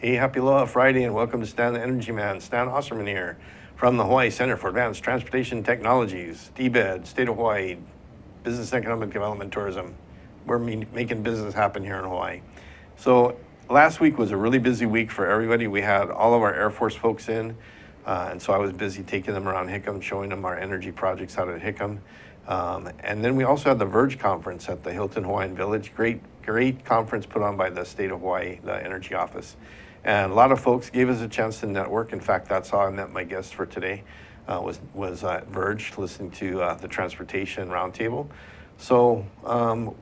Hey, happy Aloha Friday and welcome to Stan the Energy Man. Stan Osserman here from the Hawaii Center for Advanced Transportation Technologies, DBED, State of Hawaii, Business Economic Development Tourism. We're making business happen here in Hawaii. So last week was a really busy week for everybody. We had all of our Air Force folks in, and so I was busy taking them around Hickam, showing them our energy projects out at Hickam. And then we also had the Verge conference at the Hilton Hawaiian Village. Great conference put on by the State of Hawaii, the Energy Office. And a lot of folks gave us a chance to network. In fact, that's how I met my guest for today, was at Verge, listening to the Transportation Roundtable. So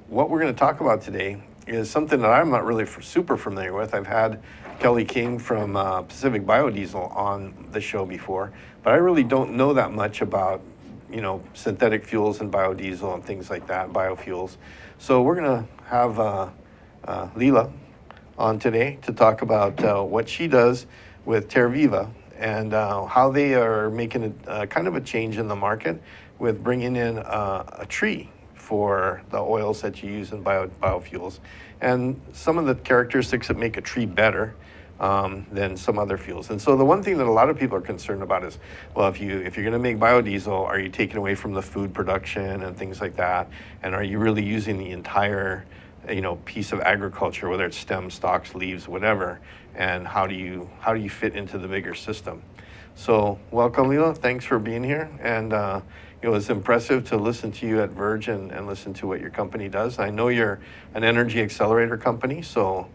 what we're going to talk about today is something that I'm not really super familiar with. I've had Kelly King from Pacific Biodiesel on the show before, but I really don't know that much about, synthetic fuels and biodiesel and things like that, biofuels. So we're going to have Lila on today to talk about what she does with Terviva and how they are making a kind of a change in the market with bringing in a tree for the oils that you use in biofuels and some of the characteristics that make a tree better than some other fuels. And so the one thing that a lot of people are concerned about is, well, if you're going to make biodiesel, are you taking away from the food production and things like that? And are you really using the entire piece of agriculture, whether it's stems, stalks, leaves, whatever, and how do you fit into the bigger system? So welcome, Lila. Thanks for being here. And it was impressive to listen to you at Verge and listen to what your company does. I know you're an Energy Accelerator company, so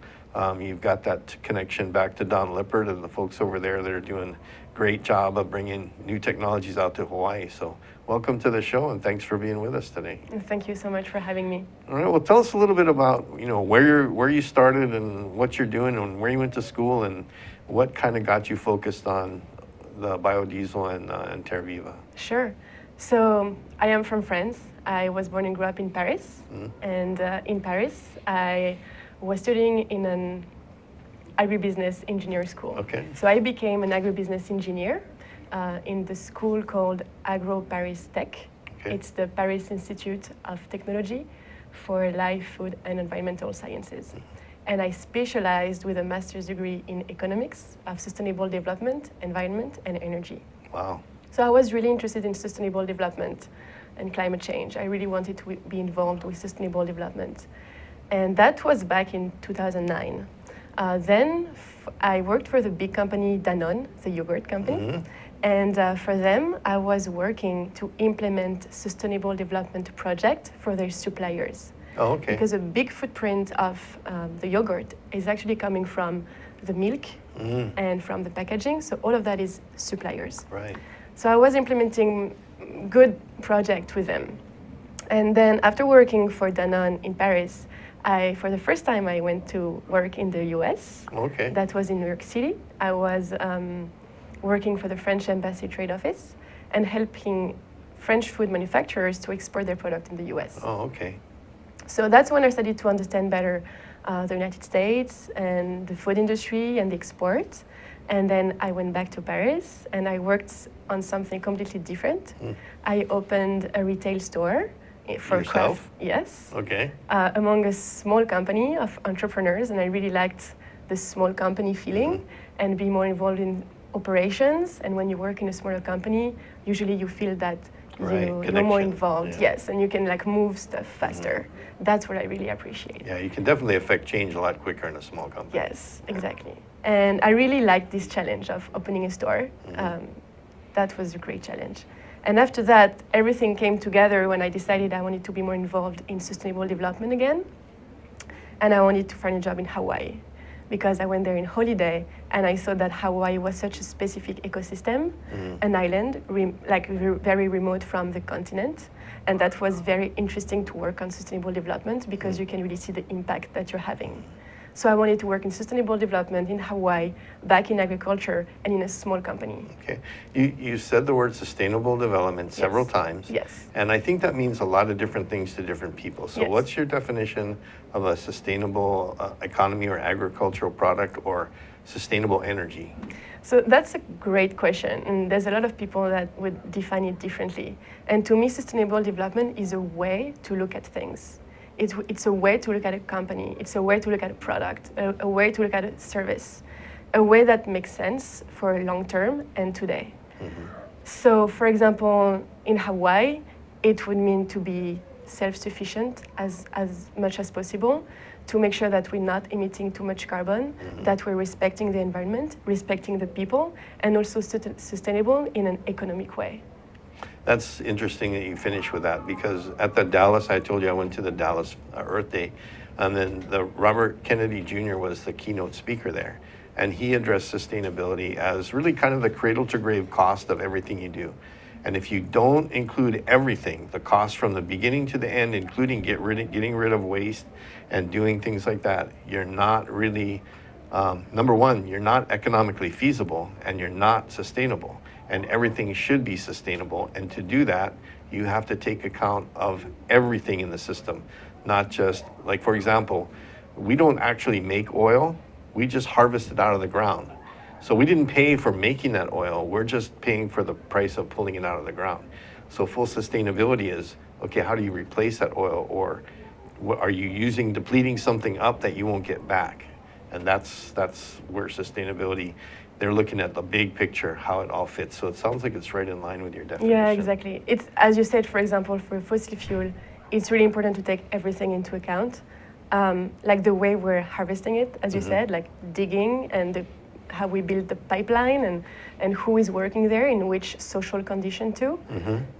you've got that connection back to Don Lippert and the folks over there that are doing a great job of bringing new technologies out to Hawaii. So welcome to the show, and thanks for being with us today. Thank you so much for having me. All right, well, tell us a little bit about where you started and what you're doing and where you went to school and what kind of got you focused on the biodiesel and Terviva. Sure. So I am from France. I was born and grew up in Paris. And in Paris, I was studying in an agribusiness engineer school. Okay. So I became an agribusiness engineer in the school called Agro Paris Tech. Okay. It's the Paris Institute of Technology for Life, Food, and Environmental Sciences. And I specialized with a master's degree in economics of sustainable development, environment, and energy. Wow. So I was really interested in sustainable development and climate change. I really wanted to be involved with sustainable development. And that was back in 2009. Then I worked for the big company Danone, the yogurt company. And for them, I was working to implement sustainable development project for their suppliers. Oh, okay. Because a big footprint of the yogurt is actually coming from the milk and from the packaging. So all of that is suppliers. Right. So I was implementing good project with them. And then after working for Danone in Paris, for the first time, I went to work in the US. Okay. That was in New York City. I was working for the French Embassy Trade Office and helping French food manufacturers to export their product in the US. Oh, okay. So that's when I started to understand better the United States and the food industry and the export. And then I went back to Paris and I worked on something completely different. I opened a retail store for Yourself? craft. Yes. Okay. Among a small company of entrepreneurs, and I really liked the small company feeling and be more involved in operations. And when you work in a smaller company, usually you feel that you're more involved. Yeah. Yes, and you can move stuff faster. That's what I really appreciate. Yeah, you can definitely affect change a lot quicker in a small company. Yes, exactly. And I really liked this challenge of opening a store. That was a great challenge. And after that, everything came together when I decided I wanted to be more involved in sustainable development again. And I wanted to find a job in Hawaii because I went there in holiday and I saw that Hawaii was such a specific ecosystem, an island, very remote from the continent. And that was very interesting to work on sustainable development because you can really see the impact that you're having. So I wanted to work in sustainable development in Hawaii, back in agriculture, and in a small company. Okay. You said the word sustainable development several times. Yes. And I think that means a lot of different things to different people. So what's your definition of a sustainable economy or agricultural product or sustainable energy? So that's a great question. And there's a lot of people that would define it differently. And to me, sustainable development is a way to look at things. It's a way to look at a company. It's a way to look at a product, a way to look at a service. a way that makes sense for long term and today. So, for example, in Hawaii, it would mean to be self-sufficient as much as possible, to make sure that we're not emitting too much carbon, that we're respecting the environment, respecting the people, and also sustainable in an economic way. That's interesting that you finish with that, because at the Dallas, I told you I went to the Dallas Earth Day, and then the Robert Kennedy Jr. was the keynote speaker there. And he addressed sustainability as really kind of the cradle to grave cost of everything you do. And if you don't include everything, the cost from the beginning to the end, including getting rid of waste and doing things like that, you're not really, number one, you're not economically feasible and you're not sustainable. And everything should be sustainable. And to do that, you have to take account of everything in the system, not just, like, for example, we don't actually make oil. We just harvest it out of the ground. So we didn't pay for making that oil. We're just paying for the price of pulling it out of the ground. So full sustainability is, okay, how do you replace that oil? Or are you depleting something up that you won't get back? And that's where sustainability, they're looking at the big picture, how it all fits. So it sounds like it's right in line with your definition. Yeah, exactly. It's, as you said, for example, for fossil fuel, it's really important to take everything into account. Like the way we're harvesting it, as you said, like digging and how we build the pipeline and who is working there in which social condition too,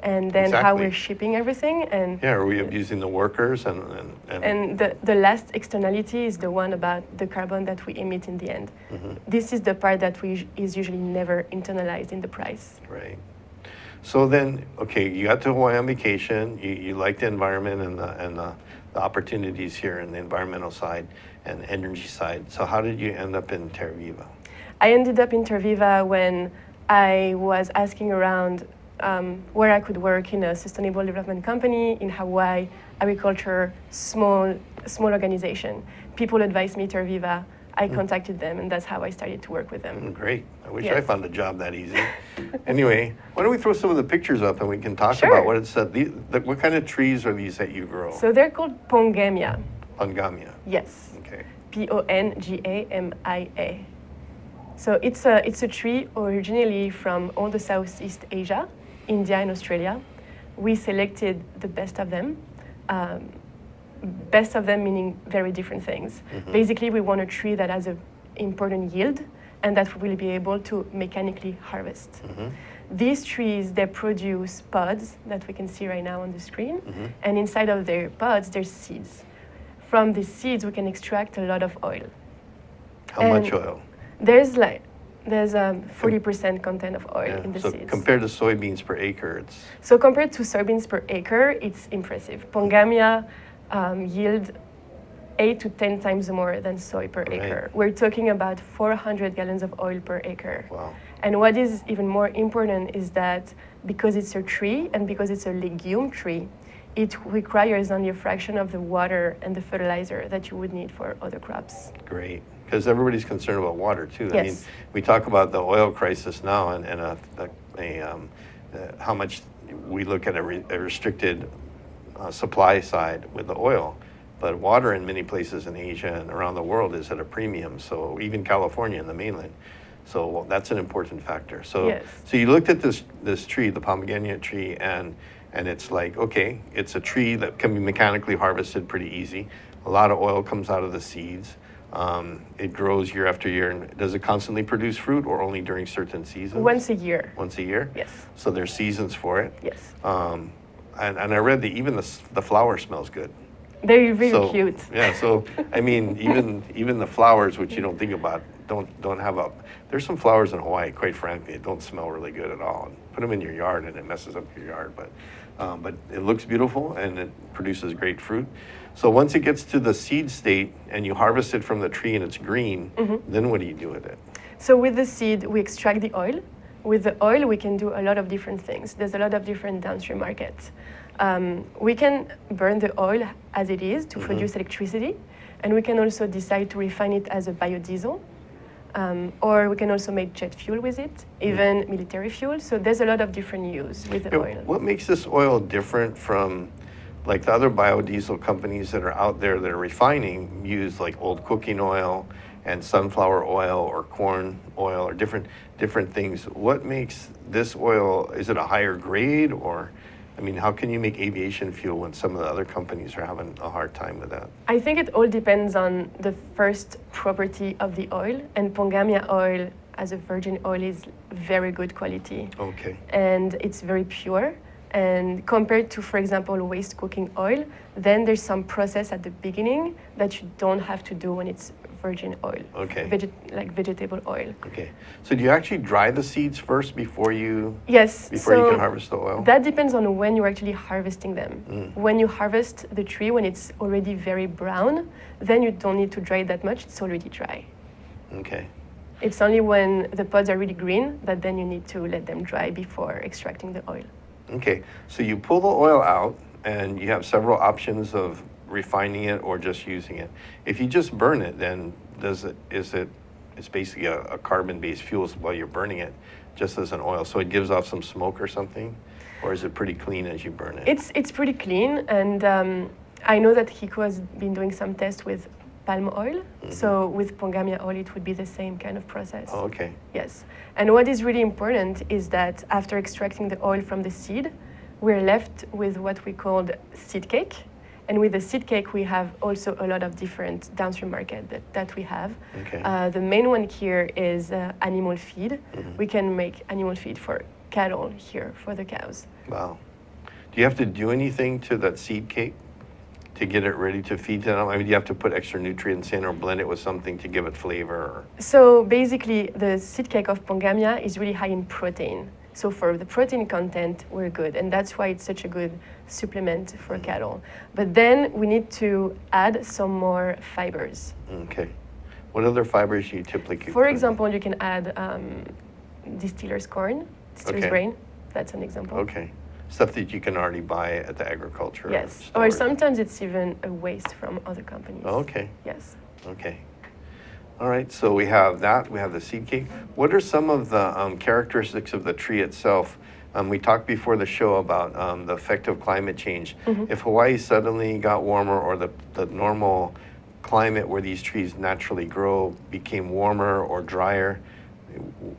and then how we're shipping everything. And yeah, are we abusing the workers? And the last externality is the one about the carbon that we emit in the end. This is the part that is usually never internalized in the price. Right. So then, okay, you got to Hawaii on vacation. You like the environment and the opportunities here in the environmental side and energy side. So how did you end up in Terviva? I ended up in Terviva when I was asking around where I could work in a sustainable development company in Hawaii, agriculture, small organization. People advised me Terviva. I contacted them, and that's how I started to work with them. Great. I wish I found a job that easy. Anyway, why don't we throw some of the pictures up and we can talk about what it's what kind of trees are these that you grow? So they're called Pongamia. Pongamia. Yes. Okay. Pongamia. So it's a tree originally from all the Southeast Asia, India and Australia. We selected the best of them. Best of them meaning very different things. Basically, we want a tree that has an important yield and that we will be able to mechanically harvest. These trees, they produce pods that we can see right now on the screen. And inside of their pods, there's seeds. From these seeds, we can extract a lot of oil. How much oil? There's 40% content of oil in the seeds. So compared to soybeans per acre, So compared to soybeans per acre, it's impressive. Pongamia yield 8 to 10 times more than soy per acre. We're talking about 400 gallons of oil per acre. Wow. And what is even more important is that because it's a tree and because it's a legume tree, it requires only a fraction of the water and the fertilizer that you would need for other crops. Great. Because everybody's concerned about water too. Yes. I mean, we talk about the oil crisis now and how much we look at a restricted supply side with the oil, but water in many places in Asia and around the world is at a premium. So even California in the mainland. So that's an important factor. So so you looked at this tree, the Pongamia tree, and it's like, okay, it's a tree that can be mechanically harvested pretty easy. A lot of oil comes out of the seeds. It grows year after year. And does it constantly produce fruit or only during certain seasons? Once a year. Once a year? Yes. So there's seasons for it? Yes. And I read that even the flower smells good. They're really cute. Yeah, so I mean, even the flowers, which you don't think about, don't have there's some flowers in Hawaii, quite frankly, that don't smell really good at all. Put them in your yard and it messes up your yard, but it looks beautiful and it produces great fruit. So once it gets to the seed state and you harvest it from the tree and it's green, then what do you do with it? So with the seed, we extract the oil. With the oil, we can do a lot of different things. There's a lot of different downstream markets. We can burn the oil as it is to produce electricity, and we can also decide to refine it as a biodiesel, or we can also make jet fuel with it, even military fuel. So there's a lot of different use with the oil. What makes this oil different from like the other biodiesel companies that are out there that are refining, use like old cooking oil and sunflower oil or corn oil or different things. What makes this oil, is it a higher grade, or, I mean, how can you make aviation fuel when some of the other companies are having a hard time with that? I think it all depends on the first property of the oil, and Pongamia oil as a virgin oil is very good quality. Okay. And it's very pure. And compared to, for example, waste cooking oil, then there's some process at the beginning that you don't have to do when it's virgin oil. Okay. Like vegetable oil. Okay. So do you actually dry the seeds first before you Yes. before you can harvest the oil? That depends on when you're actually harvesting them. When you harvest the tree, when it's already very brown, then you don't need to dry it that much. It's already dry. Okay. It's only when the pods are really green that then you need to let them dry before extracting the oil. Okay. So you pull the oil out, and you have several options of refining it or just using it. If you just burn it, then it's basically a carbon-based fuel while you're burning it, just as an oil. So it gives off some smoke or something, or is it pretty clean as you burn it? It's pretty clean, and I know that HICO has been doing some tests with palm oil. So with Pongamia oil, it would be the same kind of process. Oh, okay. Yes. And what is really important is that after extracting the oil from the seed, we're left with what we call seed cake. And with the seed cake, we have also a lot of different downstream market that we have. Okay. The main one here is animal feed. We can make animal feed for cattle here, for the cows. Wow. Do you have to do anything to that seed cake to get it ready to feed to them? I mean, do you have to put extra nutrients in or blend it with something to give it flavor? Or? So basically, the seed cake of Pongamia is really high in protein. So for the protein content, we're good. And that's why it's such a good supplement for cattle. But then we need to add some more fibers. Okay. What other fibers do you typically For example, you can add distiller's corn, distiller's Okay. grain. That's an example. Okay. Stuff that you can already buy at the agriculture Yes. store. Or sometimes it's even a waste from other companies. Oh, okay. Yes. Okay. All right, so we have that, we have the seed cake. What are some of the characteristics of the tree itself? We talked before the show about the effect of climate change. If Hawaii suddenly got warmer, or the normal climate where these trees naturally grow became warmer or drier,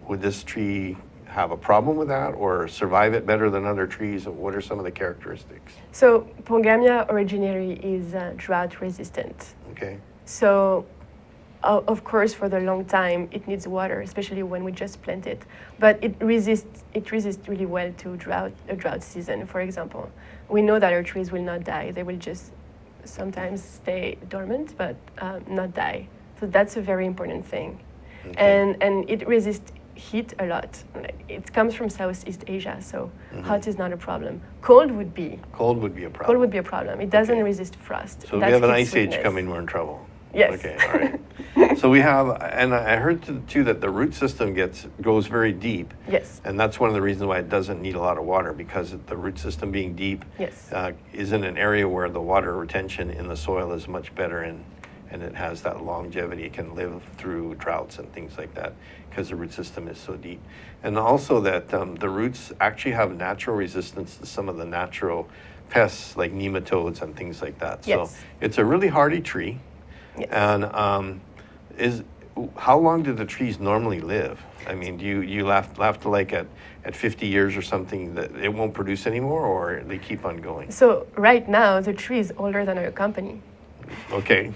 would this tree have a problem with that, or survive it better than other trees? What are some of the characteristics? So Pongamia originally is drought resistant. Okay. So of course, for the long time, it needs water, especially when we just plant it. But it resists really well to a drought season, for example. We know that our trees will not die. They will just sometimes stay dormant, but not die. So that's a very important thing. Okay. And it resists heat a lot. It comes from Southeast Asia, so hot is not a problem. Cold would be a problem. Cold would be a problem. It doesn't resist frost. So if we have an ice age coming, we're in trouble. Yes. Okay, all right. So we have, and I heard too that the root system goes very deep. Yes. And that's one of the reasons why it doesn't need a lot of water, because the root system being deep is in an area where the water retention in the soil is much better, and it has that longevity. It can live through droughts and things like that because the root system is so deep. And also that the roots actually have natural resistance to some of the natural pests like nematodes and things like that. Yes. So it's a really hardy tree. Yes. And how long do the trees normally live? I mean, do you have to like at 50 years or something that it won't produce anymore, or they keep on going? So right now the tree is older than our company. Okay.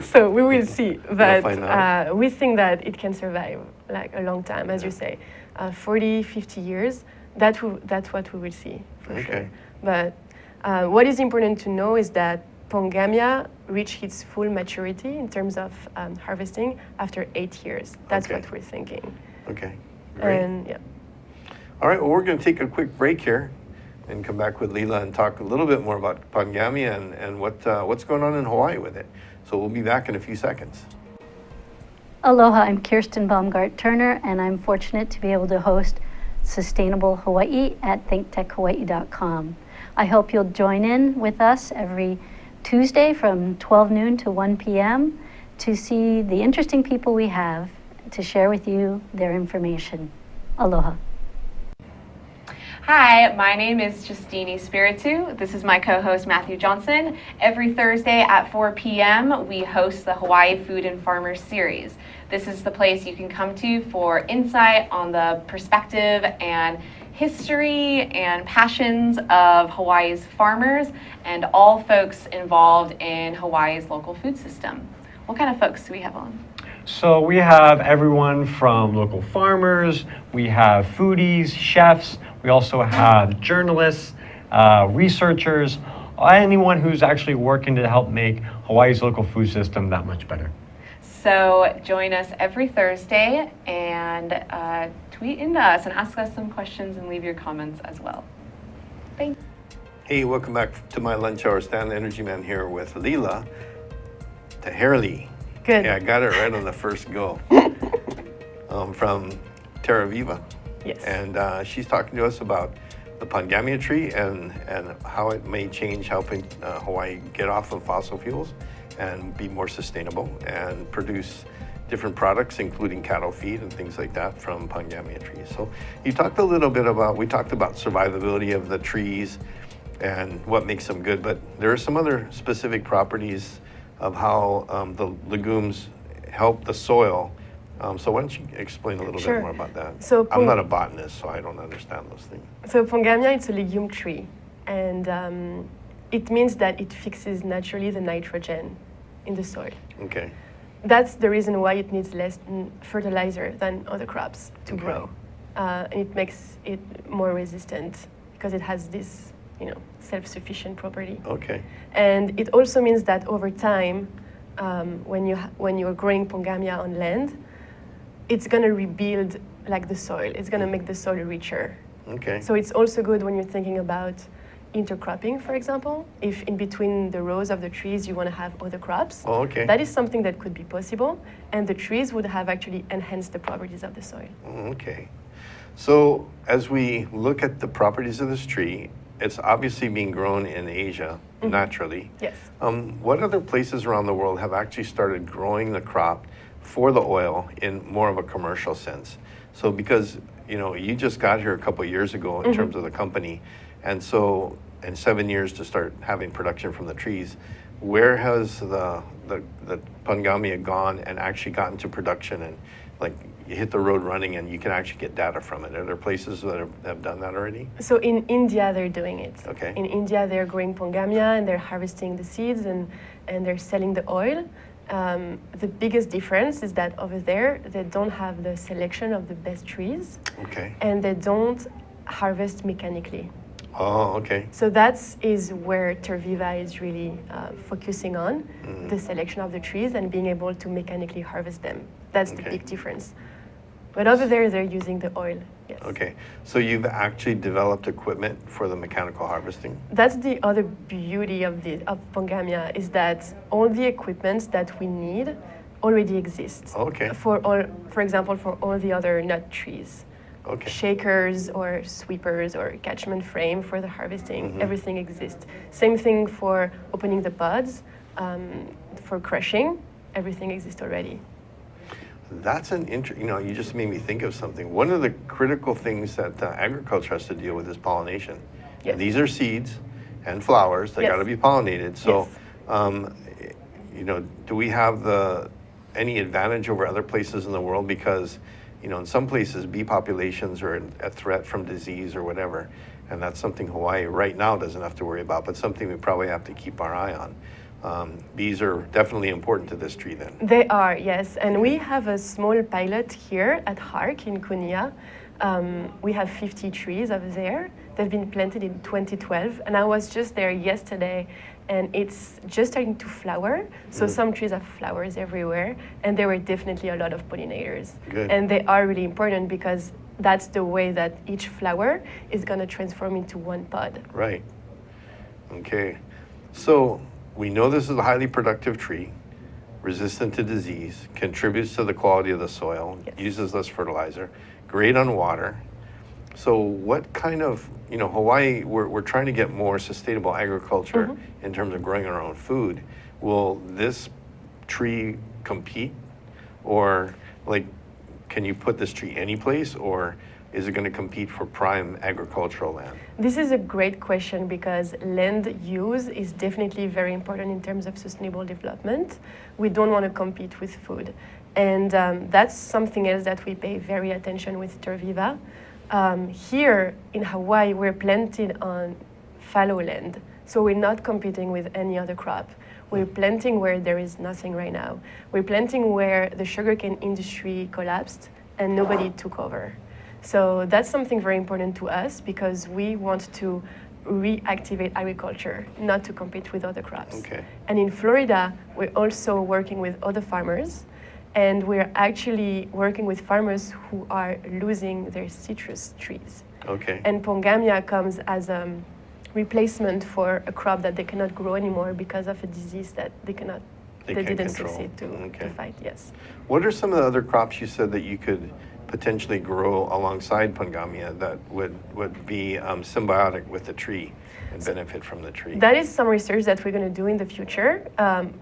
So we will see, but find out. we think that it can survive like a long time, as you say, 40, 50 years. That's what we will see for sure. But what is important to know is that Pongamia reached its full maturity in terms of harvesting after 8 years. That's what we're thinking. Okay, great. And yeah. All right, well, we're going to take a quick break here and come back with Lila and talk a little bit more about Pongamia and what's going on in Hawaii with it. So we'll be back in a few seconds. Aloha, I'm Kirsten Baumgart-Turner, and I'm fortunate to be able to host Sustainable Hawaii at thinktechhawaii.com. I hope you'll join in with us every Tuesday from 12 noon to 1 p.m. to see the interesting people we have to share with you their information. Aloha. Hi, my name is Justini Spiritu. This is my co-host Matthew Johnson. Every Thursday at 4 p.m. we host the Hawaii Food and Farmers Series. This is the place you can come to for insight on the perspective and history and passions of Hawaii's farmers and all folks involved in Hawaii's local food system. What kind of folks do we have on? So we have everyone from local farmers, we have foodies, chefs, we also have journalists, researchers, anyone who's actually working to help make Hawaii's local food system that much better. So join us every Thursday and tweet into us and ask us some questions and leave your comments as well. Thanks. Hey, welcome back to my lunch hour. Stan the Energy Man here with Lila, Taheraly. Good. Yeah, I got it right on the first go. From Terviva. Yes. And she's talking to us about the Pongamia tree and how it may change helping Hawaii get off of fossil fuels and be more sustainable and produce different products, including cattle feed and things like that from Pongamia trees. So you talked a little bit about, we talked about survivability of the trees and what makes them good, but there are some other specific properties of how the legumes help the soil. So why don't you explain a little Sure. bit more about that? So I'm not a botanist, so I don't understand those things. So Pongamia, it's a legume tree, and it means that it fixes naturally the nitrogen in the soil. Okay. That's the reason why it needs less fertilizer than other crops to Okay. grow. And it makes it more resistant because it has this, self-sufficient property. Okay. And it also means that over time, when you're growing Pongamia on land, it's going to rebuild like the soil. It's going to make the soil richer. Okay. So it's also good when you're thinking about intercropping, for example. If in between the rows of the trees you want to have other crops, Oh, okay. that is something that could be possible, and the trees would have actually enhanced the properties of the soil. Okay. So as we look at the properties of this tree, it's obviously being grown in Asia naturally. Yes. What other places around the world have actually started growing the crop for the oil in more of a commercial sense? So because, you just got here a couple of years ago in terms of the company, and so in 7 years to start having production from the trees, where has the Pongamia gone and actually gotten to production and like you hit the road running and you can actually get data from it? Are there places that have done that already? So in India, they're doing it. Okay. In India, they're growing Pongamia and they're harvesting the seeds and they're selling the oil. The biggest difference is that over there, they don't have the selection of the best trees Okay. and they don't harvest mechanically. Oh, okay. So that is where Terviva is really focusing on, the selection of the trees and being able to mechanically harvest them. That's the Okay. big difference. But over there, they're using the oil, yes. Okay. So you've actually developed equipment for the mechanical harvesting? That's the other beauty of Pongamia, is that all the equipment that we need already exists. Okay. For example, for all the other nut trees. Okay. Shakers or sweepers or catchment frame for the harvesting, everything exists. Same thing for opening the pods, for crushing, everything exists already. That's you just made me think of something. One of the critical things that agriculture has to deal with is pollination. Yes. And these are seeds and flowers that Yes. got to be pollinated. So, Yes. do we have any advantage over other places in the world? Because, in some places, bee populations are a threat from disease or whatever. And that's something Hawaii right now doesn't have to worry about, but something we probably have to keep our eye on. Bees are definitely important to this tree then. They are, yes. And we have a small pilot here at Hark in Kunia. We have 50 trees over there. They've been planted in 2012. And I was just there yesterday, and it's just starting to flower. So some trees have flowers everywhere. And there were definitely a lot of pollinators. Good. And they are really important because that's the way that each flower is going to transform into one pod. Right. Okay. So we know this is a highly productive tree, resistant to disease, contributes to the quality of the soil, Yes. uses less fertilizer, great on water. So what kind of, Hawaii, we're trying to get more sustainable agriculture in terms of growing our own food. Will this tree compete? Or can you put this tree any place? Or is it going to compete for prime agricultural land? This is a great question because land use is definitely very important in terms of sustainable development. We don't want to compete with food. And that's something else that we pay very attention with Terviva. Here in Hawaii, we're planted on fallow land. So we're not competing with any other crop. We're planting where there is nothing right now. We're planting where the sugarcane industry collapsed and nobody took over. So that's something very important to us because we want to reactivate agriculture, not to compete with other crops. Okay. And in Florida, we're also working with other farmers, and we're actually working with farmers who are losing their citrus trees. Okay. And Pongamia comes as a replacement for a crop that they cannot grow anymore because of a disease that they They didn't can't control. succeed to Okay. fight, yes. What are some of the other crops you said that you could potentially grow alongside Pongamia that would be symbiotic with the tree and benefit from the tree? That is some research that we're going to do in the future.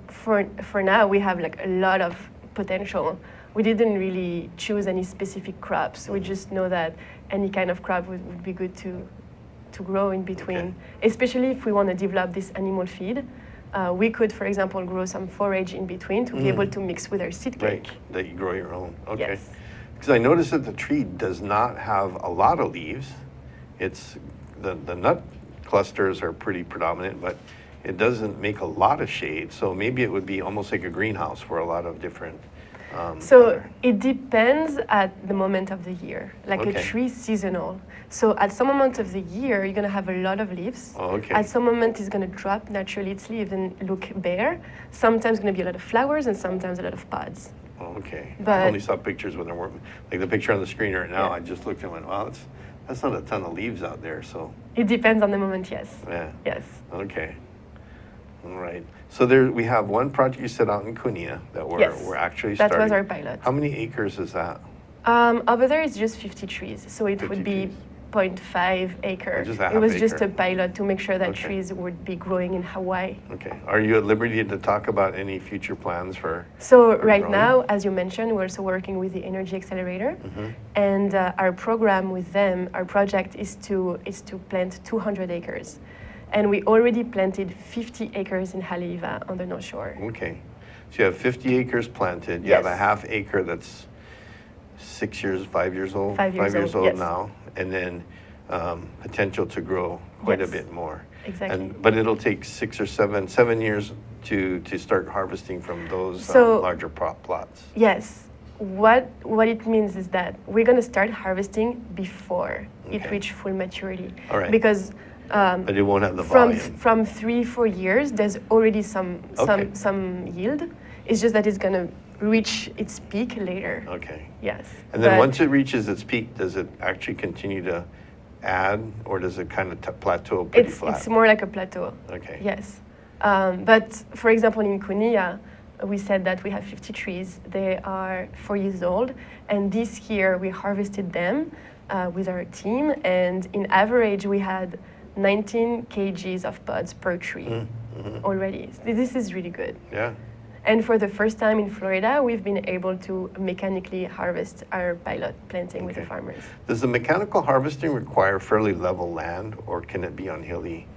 For now, we have like a lot of potential. We didn't really choose any specific crops. We just know that any kind of crop would be good to grow in between, Okay. especially if we want to develop this animal feed. We could, for example, grow some forage in between to be able to mix with our seed Right, cake. that you grow your own. Okay. Yes. Because I noticed that the tree does not have a lot of leaves. It's the nut clusters are pretty predominant, but it doesn't make a lot of shade. So maybe it would be almost like a greenhouse for a lot of different. So other- it depends at the moment of the year. Like Okay. a tree is seasonal. So at some moment of the year, you're gonna have a lot of leaves. Oh, okay. At some moment, it's gonna drop naturally its leaves and look bare. Sometimes gonna be a lot of flowers and sometimes a lot of pods. Oh, okay. I But- only saw pictures when they weren't, like the picture on the screen right now, Yeah. I just looked and went, wow, that's not a ton of leaves out there, so, It depends on the moment, yes. yeah. Yes. Okay. All right. So there, we have one project you said out in Kunia that Yes. we're actually That starting. was our pilot. How many acres is that? Over there, it's just 50 trees. So it 50 would be trees. 0.5 acre. Oh, just a It was half just acre. a pilot to make sure that Okay. trees would be growing in Hawaii. Okay. Are you at liberty to talk about any future plans for? So for right growing? now, as you mentioned, we're also working with the Energy Accelerator, Mm-hmm. and our program with them, our project is to plant 200 acres, and we already planted 50 acres in Haleiwa on the North Shore. Okay. So you have 50 acres planted. You have a Yes. half acre that's 6 years, 5 years old? 5 years old, yes. now. And then potential to grow quite a Yes. bit more. Exactly. But it'll take 6 or 7 years to start harvesting from those So- larger plots. Yes. What it means is that we're going to start harvesting before it Okay. reaches full maturity. All right. Because But it won't have the from volume. from 3-4 years, there's already some Okay. some yield. It's just that it's going to reach its peak later. Okay. Yes. And then But once it reaches its peak, does it actually continue to add, or does it kind of plateau pretty flat? it's more like a plateau. Okay. Yes. But for example, in Kunia, we said that we have 50 trees. They are 4 years old, and this year we harvested them with our team, and in average we had 19 kgs of pods per tree already. This is really good. Yeah. And for the first time in Florida, we've been able to mechanically harvest our pilot planting with the Okay. farmers. Does the mechanical harvesting require fairly level land, or can it be on hilly?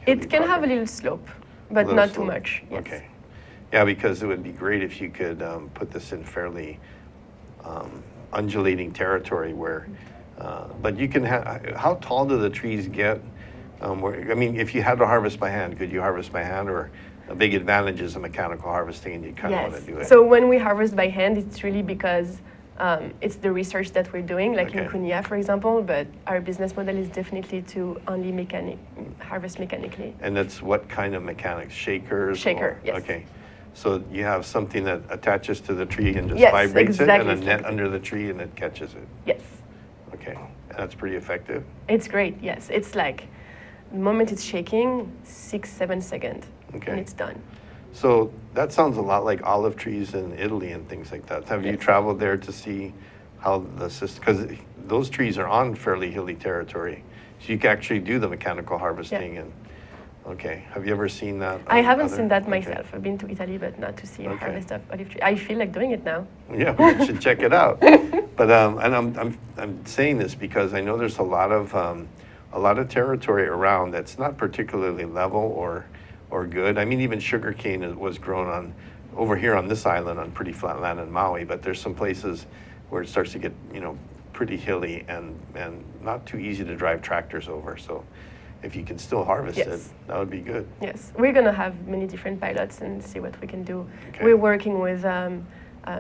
It can have a property? little slope, but Little not too slope. much. Yes. Okay. Yeah, because it would be great if you could put this in fairly undulating territory where, but you can have, how tall do the trees get? I mean, if you had to harvest by hand, could you harvest by hand, or a big advantage is the mechanical harvesting and you kind of want Yes. to do it? So when we harvest by hand, it's really because it's the research that we're doing, like in Okay. Kunia, for example. But our business model is definitely to only harvest mechanically. And that's what kind of mechanics? Shakers? Shaker, or- yes. Okay. So you have something that attaches to the tree and just Yes, vibrates it, and exactly, a net exactly. under the tree and it catches it? Yes, Okay. That's pretty effective? it's great. Yes, it's like the moment it's shaking, 6-7 seconds, Okay. and it's done. So that sounds a lot like olive trees in Italy and things like that. Have you Yes. traveled there to see how the system, because those trees are on fairly hilly territory, so you can actually do the mechanical harvesting and, Okay. Have you ever seen that? I haven't other- seen that okay. myself. I've been to Italy, but not to see a Okay. harvest of olive tree. I feel like doing it now. Yeah, we should check it out. But and I'm saying this because I know there's a lot of territory around that's not particularly level or good. I mean, even sugarcane was grown on over here on this island on pretty flat land in Maui, but there's some places where it starts to get pretty hilly and not too easy to drive tractors over. So if you can still harvest it, Yes. that would be good. Yes, we're gonna have many different pilots and see what we can do. Okay. We're working with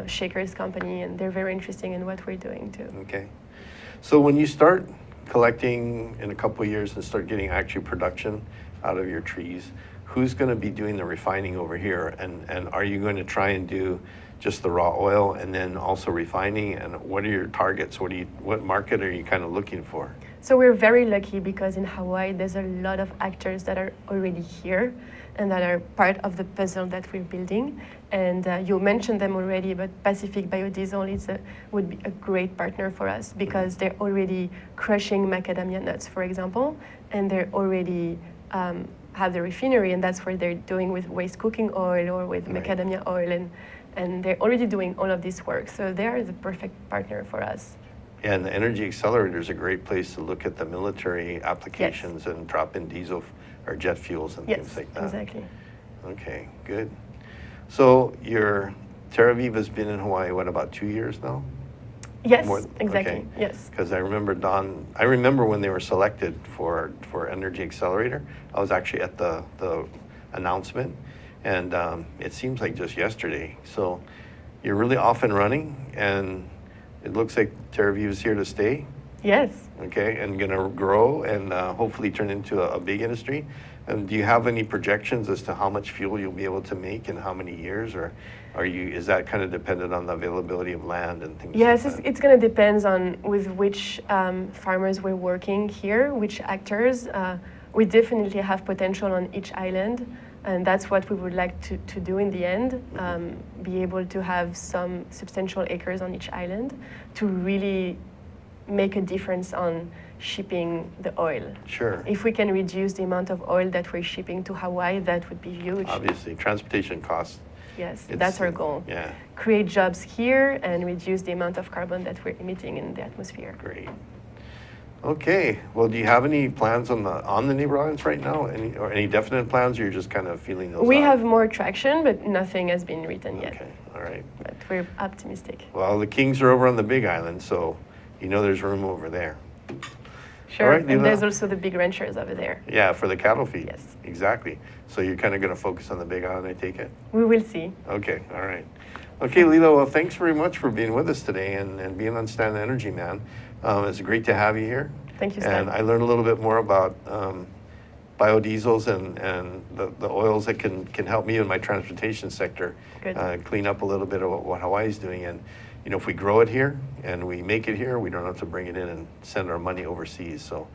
Shaker's company, and they're very interesting in what we're doing too. Okay. So when you start collecting in a couple of years and start getting actual production out of your trees, who's going to be doing the refining over here? And are you going to try and do just the raw oil and then also refining? And what are your targets? What market are you kind of looking for? So we're very lucky because in Hawaii, there's a lot of actors that are already here and that are part of the puzzle that we're building. And you mentioned them already, but Pacific Biodiesel would be a great partner for us because they're already crushing macadamia nuts, for example, and they're already have the refinery, and that's what they're doing with waste cooking oil or with Right. macadamia oil, and they're already doing all of this work. So they are the perfect partner for us. And the Energy Accelerator is a great place to look at the military applications and drop in diesel or jet fuels and things Yes, like that. exactly. Okay, good. So your Terviva's been in Hawaii, what, about 2 years now? Yes, More- exactly. okay. Yes. Because I remember when they were selected for Energy Accelerator. I was actually at the announcement, and it seems like just yesterday. So you're really off and running, and it looks like Terviva is here to stay, Yes. okay, and going to grow and hopefully turn into a big industry. And do you have any projections as to how much fuel you'll be able to make in how many years, or is that kind of dependent on the availability of land and things Yes, like that? it's going to depend on with which farmers we're working here, which actors. We definitely have potential on each island, and that's what we would like to do in the end, be able to have some substantial acres on each island to really make a difference on shipping the oil. Sure. If we can reduce the amount of oil that we're shipping to Hawaii, that would be huge. Obviously, transportation costs. Yes, It's- that's our goal. Yeah, Create jobs here and reduce the amount of carbon that we're emitting in the atmosphere. great. Okay, well, do you have any plans on the neighbor islands right now? Any definite plans, or you're just kind of feeling those We out? have more traction, but nothing has been written yet. Okay, all right. But we're optimistic. Well, the Kings are over on the Big Island, so there's room over there. Sure. right, And Lila. there's also the big ranchers over there. Yeah, for the cattle feed. Yes. Exactly. So you're kind of going to focus on the Big Island, I take it? We will see. Okay, all right. Okay, Lila, well, thanks very much for being with us today and being on Stand Energy, man. It's great to have you here. Thank you, Stan. And I learned a little bit more about biodiesels and the oils that can help me in my transportation sector. Good. Clean up a little bit of what Hawaii's doing. And, if we grow it here and we make it here, we don't have to bring it in and send our money overseas. So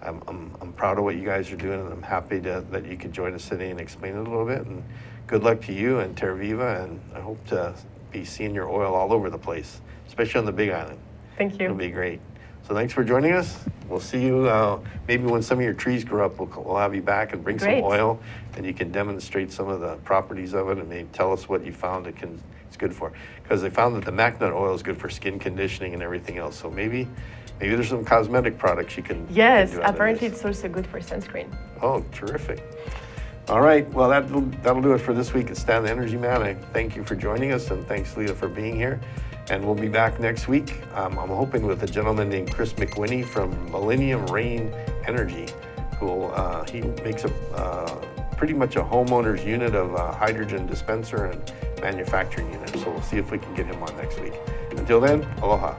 I'm proud of what you guys are doing, and I'm happy that you could join us today and explain it a little bit. And good luck to you and Terviva, and I hope to be seeing your oil all over the place, especially on the Big Island. Thank you. It'll be great. So thanks for joining us. We'll see you maybe when some of your trees grow up. We'll have you back and bring Great. some oil, and you can demonstrate some of the properties of it, and maybe tell us what you found it's good for. Because they found that the mac nut oil is good for skin conditioning and everything else. So maybe there's some cosmetic products you can Yes, do out of apparently this. it's also good for sunscreen. Oh, terrific. All right, well, that'll do it for this week at Stand the Energy Man. I thank you for joining us, and thanks, Lila, for being here. And we'll be back next week. I'm hoping with a gentleman named Chris McWhinney from Millennium Rain Energy, he makes pretty much a homeowner's unit of a hydrogen dispenser and manufacturing unit. So we'll see if we can get him on next week. Until then, aloha.